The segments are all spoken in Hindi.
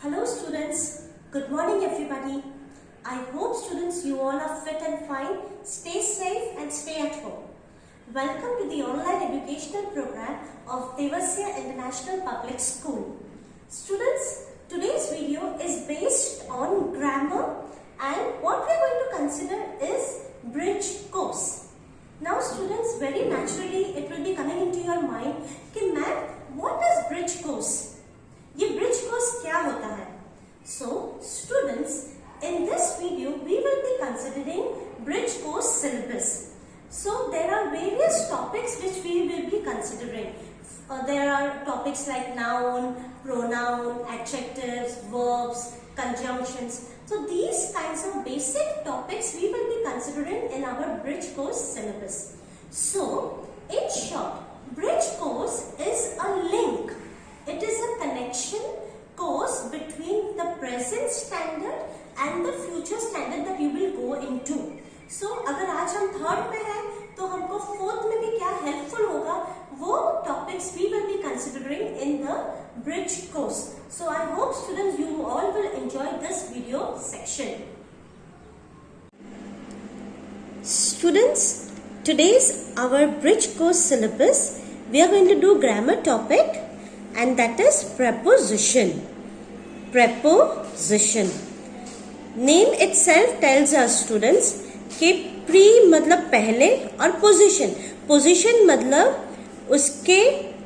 Hello students, good morning everybody. I hope students you all are fit and fine, stay safe and stay at home. Welcome to the online educational program of Devasya International Public School. Students, today's video is based on grammar and what we are going to consider is bridge course. Now students, very naturally it will be coming into your mind कि ma'am, what is bridge course? ये ब्रिज कोर्स क्या होता है? So students, in this video we will be considering bridge course syllabus. So there are various topics which we will be considering. There are topics like noun, pronoun, adjectives, verbs, conjunctions. So these kinds of basic topics we will be considering in our bridge course syllabus. So in short, bridge course is a link. It is a connection course between the present standard and the future standard that you will go into. So अगर आज हम थर्ड में हैं तो हमको फोर्थ में भी क्या हेल्पफुल होगा वो topics we will be considering in the bridge course. So I hope students you all will enjoy this video section. Students, today's our bridge course syllabus we are going to do grammar topic and that is preposition. Preposition. Name itself tells us students कि pre मतलब पहले और position. Position मतलब उसके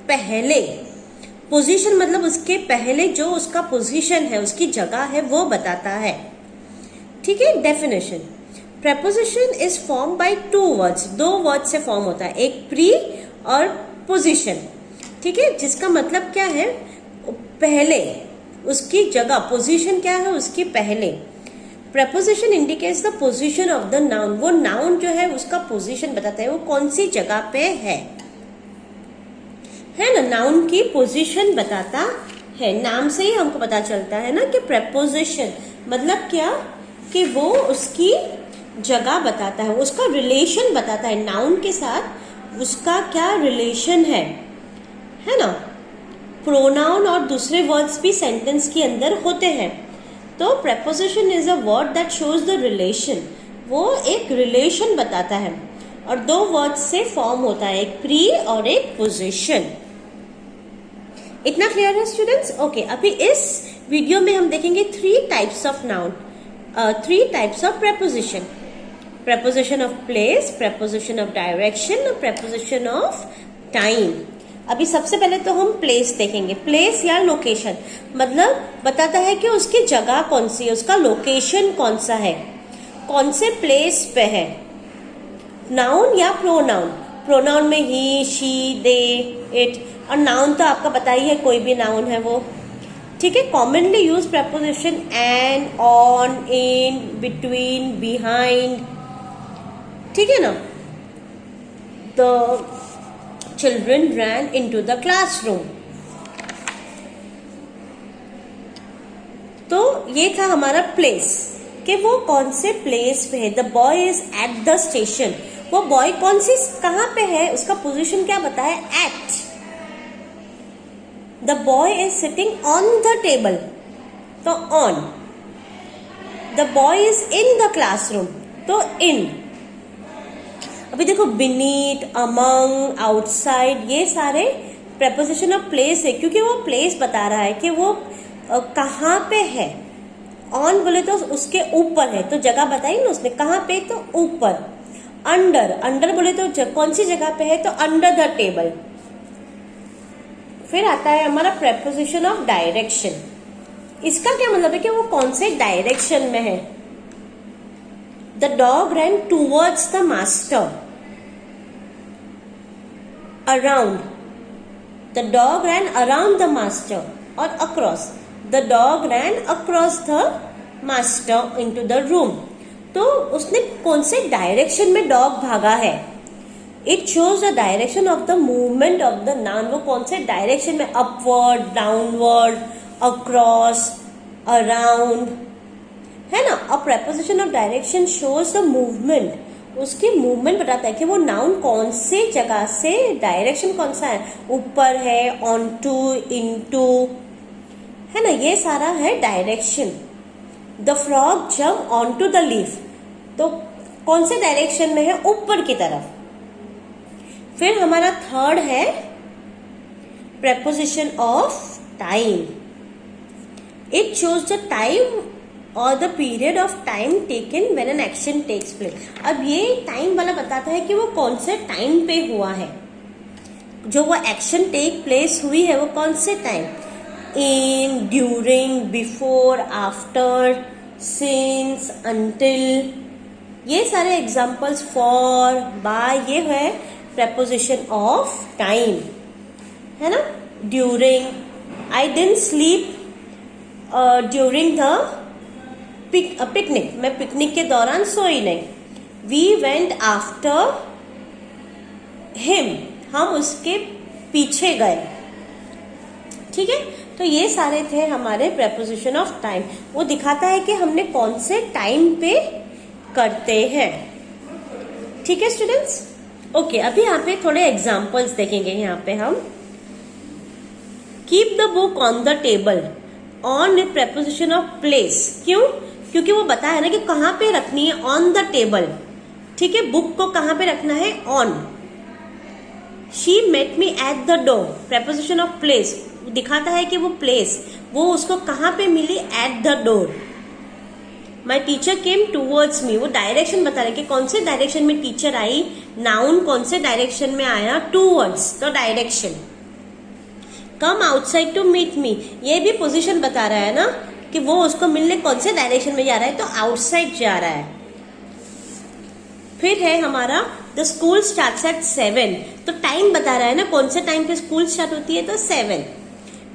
पहले. Position मतलब उसके पहले जो उसका position है, उसकी जगह है वो बताता है. ठीक है? Definition. Preposition is formed by two words. दो words से form होता है. एक pre और position. ठीक है, जिसका मतलब क्या है पहले उसकी जगह पोजीशन क्या है उसकी पहले. Preposition indicates the position of the noun. वो नाउन जो है उसका पोजीशन बताता है वो कौन सी जगह पे है ना. नाउन की पोजीशन बताता है. नाम से ही हमको पता चलता है ना कि प्रपोजिशन मतलब क्या कि वो उसकी जगह बताता है, उसका रिलेशन बताता है. नाउन के साथ उसका क्या रिलेशन है ना. प्रोनाउन और दूसरे वर्ड्स भी सेंटेंस के अंदर होते हैं. तो preposition is a word that shows the relation. वो एक रिलेशन बताता है और दो वर्ड्स से फॉर्म होता है, एक प्री और एक पोजीशन. इतना क्लियर है स्टूडेंट्स? ओके, अभी इस वीडियो में हम देखेंगे three types of noun, three types of preposition. preposition of place, preposition of direction और preposition ऑफ टाइम. अभी सबसे पहले तो हम प्लेस देखेंगे. प्लेस या लोकेशन मतलब बताता है कि उसकी जगह कौन सी है, उसका लोकेशन कौन सा है, कौन से प्लेस पे है. नाउन या प्रोनाउन. प्रोनाउन में ही, शी, दे, इट. और नाउन तो आपका पता ही है, कोई भी नाउन है वो. ठीक है. Commonly use preposition and, on, in, between, behind. ठीक है ना. तो Children ran into the classroom. तो ये था हमारा प्लेस कि वो कौन से प्लेस पे है. The boy is at the station. वो बॉय कौन सी कहाँ पे है, उसका पोजीशन क्या बताया, at. The boy is sitting on the table, तो on. The boy is in the classroom, तो इन. अभी देखो बीनीथ, अमंग, आउटसाइड, ये सारे preposition ऑफ प्लेस है क्योंकि वो प्लेस बता रहा है कि वो कहाँ पे है. ऑन बोले तो उसके ऊपर है, तो जगह बताई ना उसने, कहाँ पे, तो ऊपर. अंडर, अंडर बोले तो कौन सी जगह पे है, तो अंडर द टेबल. फिर आता है हमारा preposition ऑफ डायरेक्शन. इसका क्या मतलब है कि वो कौन से डायरेक्शन में है. The dog ran towards the master. Around. The dog ran around the master or across. The dog ran across the master into the room. तो उसने कौन से डायरेक्शन में डॉग भागा है. It shows the direction of the movement of the noun. वो कौन से डायरेक्शन में, upward, downward, across, around, है ना. अ preposition of direction shows the movement. उसकी मूवमेंट बताता है कि वो नाउन कौन से जगह से, डायरेक्शन कौन सा है, ऊपर है, ऑन टू, इन टू, है ना, ये सारा है direction. The frog jump on to the leaf, तो कौन से डायरेक्शन में है, ऊपर की तरफ। फिर हमारा थर्ड है preposition of time. It shows the time or the period of time taken when an action takes place. अब ये टाइम वाला बताता है कि वो कौन से टाइम पे हुआ है, जो वो एक्शन टेक प्लेस हुई है वो कौन से time, in, during, before, after, since, until, ये सारे एग्जाम्पल्स, फॉर, बाय, ये है preposition of time, है ना। During, I didn't sleep during the picnic, मैं पिकनिक के दौरान सोई नहीं। वी वेंट आफ्टर हिम, हम उसके पीछे गए। ठीक है, तो ये सारे थे हमारे preposition ऑफ टाइम। वो दिखाता है कि हमने कौन से टाइम पे करते हैं। ठीक है स्टूडेंट्स, ओके। अभी यहाँ पे थोड़े एग्जाम्पल्स देखेंगे। यहाँ पे हम keep the book on the table, on A preposition of place. क्यों? क्योंकि वो बताया है ना कि कहाँ पे रखनी है, ऑन द टेबल। ठीक है, बुक को कहाँ पे रखना है, on. She met me at the door, preposition of place, दिखाता है कि वो प्लेस, वो उसको कहाँ पे मिली, at the door. My teacher came towards me, वो डायरेक्शन बता रहे कि कौन से डायरेक्शन में टीचर आई। नाउन कौन से डायरेक्शन में आया, टूवर्ड्स, तो direction. Come outside to meet me, ये भी पोजीशन बता रहा है ना कि वो उसको मिलने कौन से डायरेक्शन में जा रहा है, तो आउटसाइड जा रहा है। फिर है हमारा द स्कूल स्टार्ट्स एट 7, तो टाइम बता रहा है ना कौन से टाइम पे स्कूल स्टार्ट होती है, तो 7।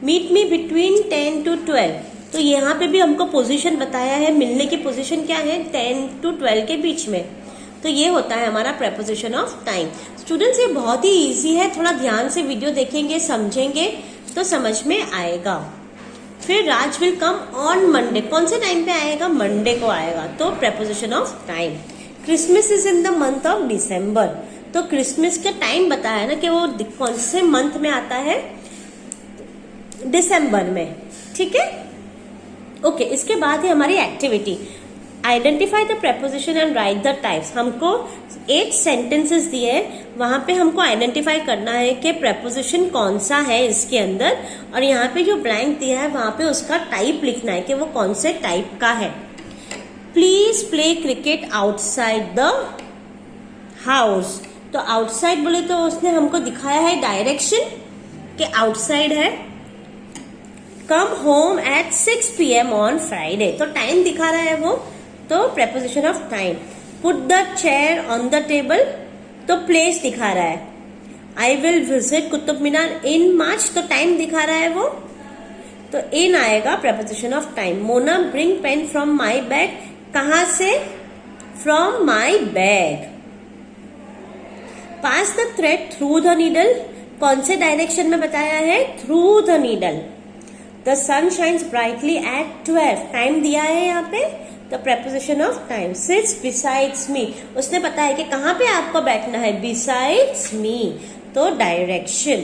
मीट मी बिटवीन 10 to 12, तो यहाँ पे भी हमको पोजीशन बताया है, मिलने की पोजीशन क्या है, 10 to 12 के बीच में। तो ये होता है हमारा preposition ऑफ टाइम। स्टूडेंट्स, ये बहुत ही इजी है, थोड़ा ध्यान से वीडियो देखेंगे, समझेंगे तो समझ में आएगा। फिर राज विल कम ऑन मंडे, कौन से टाइम पे आएगा, मंडे को आएगा, तो preposition of time. Christmas is in the month of December, तो क्रिसमस का टाइम बताया ना कि वो कौन से मंथ में आता है, दिसंबर में। ठीक है, ओके। इसके बाद है हमारी activity, identify the preposition and right the types. हमको 8 सेंटेंसेस दिए हैं, वहां पे हमको आइडेंटिफाई करना है कि preposition कौन सा है इसके अंदर, और यहाँ पे जो ब्लैंक दिया है वहां पे उसका टाइप लिखना है कि वो कौन से टाइप का है। Please play cricket outside the house, तो आउटसाइड बोले तो उसने हमको दिखाया है डायरेक्शन कि आउटसाइड है। Come home at 6 PM on Friday, तो टाइम दिखा रहा है वो, तो preposition of time. Put the chair on the table, तो प्लेस दिखा रहा है। I will visit Qutub Minar इन मार्च, तो टाइम दिखा रहा है वो, तो इन आएगा preposition of time. Mona bring pen from my bag, कहां से, from my bag. Pass the thread through the needle, कौन से डायरेक्शन में बताया है, through the needle. The sun shines brightly at 12, time दिया है यहाँ पे, तो preposition of time. Sits besides me, उसने बताया है कि कहाँ पे आपको बैठना है, बिसाइड्स मी, तो डायरेक्शन।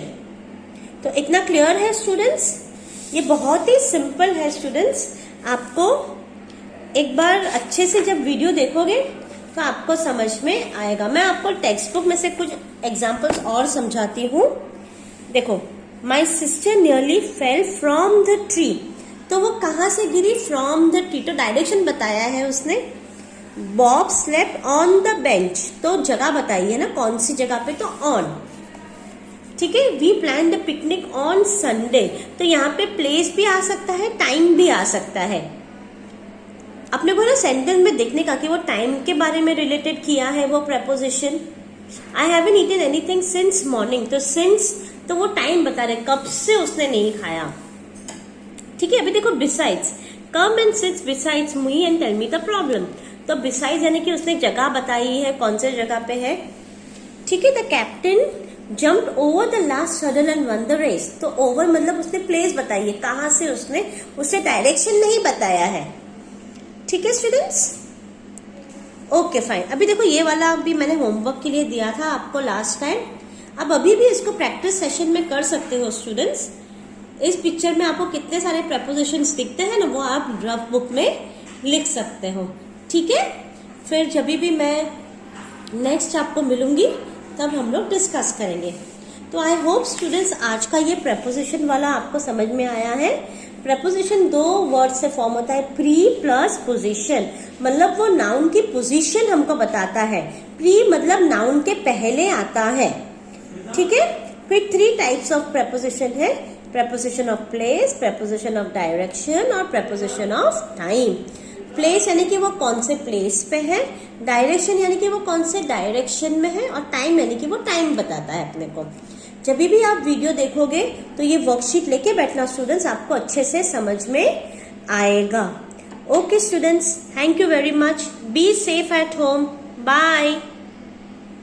तो इतना क्लियर है स्टूडेंट्स, ये बहुत ही सिंपल है स्टूडेंट्स। आपको एक बार अच्छे से जब वीडियो देखोगे तो आपको समझ में आएगा। मैं आपको टेक्स्ट बुक में से कुछ एग्जाम्पल्स और समझाती हूँ। देखो, my sister nearly fell from the tree, तो वो कहाँ से गिरी, फ्रॉम द ट्री, तो डायरेक्शन बताया है उसने। Bob slept on the bench, तो जगह बताई है ना कौन सी जगह पे, तो ऑन। ठीक है, we plan the picnic on Sunday, तो यहाँ पे प्लेस भी आ सकता है, टाइम भी आ सकता है। अपने को ना सेंटेंस में देखने का कि वो टाइम के बारे में रिलेटेड किया है वो preposition। I haven't eaten anything since morning, तो सिंस, तो वो टाइम बता रहे कब से उसने नहीं खाया। ठीक है, अभी देखो besides, come and sits besides me and tell me the problem, तो बिसाइड्स यानी कि उसने जगह बताई है, कौन से जगह पे है। ठीक है, the captain jumped over the last hurdle and won the race, तो ओवर मतलब उसने प्लेस बताई है, कहां से उसने डायरेक्शन नहीं बताया है। ठीक है स्टूडेंट्स, ओके फाइन। अभी देखो ये वाला भी मैंने होमवर्क के लिए दिया था आपको लास्ट टाइम, अब अभी भी इसको प्रैक्टिस सेशन में कर सकते हो स्टूडेंट्स। इस पिक्चर में आपको कितने सारे प्रपोजिशंस दिखते हैं ना, वो आप रफ बुक में लिख सकते हो। ठीक है, फिर जब भी मैं नेक्स्ट आपको मिलूंगी तब हम लोग डिस्कस करेंगे। तो आई होप स्टूडेंट्स आज का ये प्रपोजिशन वाला आपको समझ में आया है। प्रपोजिशन 2 वर्ड से फॉर्म होता है, प्री प्लस पोजीशन, मतलब वो नाउन की पोजीशन हमको बताता है। प्री मतलब नाउन के पहले आता है। ठीक है, फिर 3 टाइप्स ऑफ प्रपोजिशन है, preposition of place, preposition of direction और प्रपोजिशन ऑफ टाइम। प्लेस यानी कि वो कौन से प्लेस पे है, डायरेक्शन यानी कि वो कौन से डायरेक्शन में है, और टाइम यानी कि वो टाइम बताता है अपने को। जब भी आप वीडियो देखोगे तो ये वर्कशीट लेके बैठना स्टूडेंट्स, आपको अच्छे से समझ में आएगा। Okay students, thank you very much, be safe at home, bye.